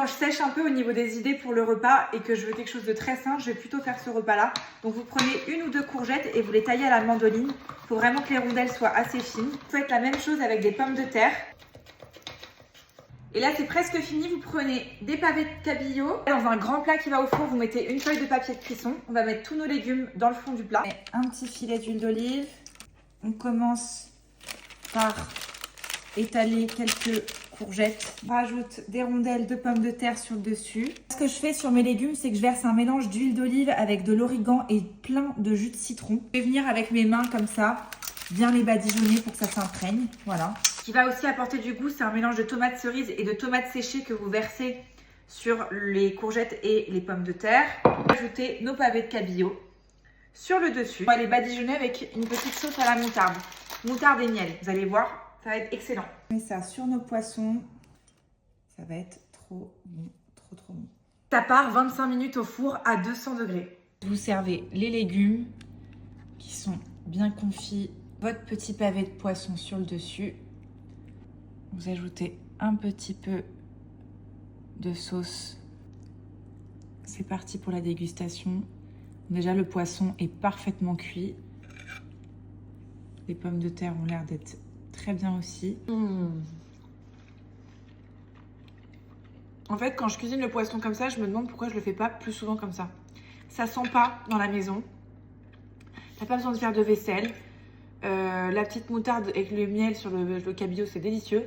je sèche un peu au niveau des idées pour le repas et que je veux quelque chose de très sain, je vais plutôt faire ce repas-là. Donc vous prenez 1 ou 2 courgettes et vous les taillez à la mandoline. Il faut vraiment que les rondelles soient assez fines. Vous faites la même chose avec des pommes de terre. Et là, c'est presque fini. Vous prenez des pavés de cabillaud. Dans un grand plat qui va au four, vous mettez une feuille de papier de cuisson. On va mettre tous nos légumes dans le fond du plat. Un petit filet d'huile d'olive. On commence par étaler quelques courgettes. On rajoute des rondelles de pommes de terre sur le dessus. Ce que je fais sur mes légumes, c'est que je verse un mélange d'huile d'olive avec de l'origan et plein de jus de citron. Je vais venir avec mes mains comme ça, bien les badigeonner pour que ça s'imprègne. Voilà. Ce qui va aussi apporter du goût, c'est un mélange de tomates cerises et de tomates séchées que vous versez sur les courgettes et les pommes de terre. Ajoutez nos pavés de cabillaud sur le dessus. On va les badigeonner avec une petite sauce à la moutarde. Moutarde et miel, vous allez voir, ça va être excellent. On met ça sur nos poissons. Ça va être trop bon, trop bon. Ça part 25 minutes au four à 200 degrés. Vous servez les légumes qui sont bien confits. Votre petit pavé de poisson sur le dessus. Vous ajoutez un petit peu de sauce. C'est parti pour la dégustation. Déjà, le poisson est parfaitement cuit. Les pommes de terre ont l'air d'être très bien aussi. En fait, quand je cuisine le poisson comme ça, je me demande pourquoi je le fais pas plus souvent comme ça. Ça sent pas dans la maison. T'as pas besoin de faire de vaisselle. La petite moutarde avec le miel sur le cabillaud, c'est délicieux.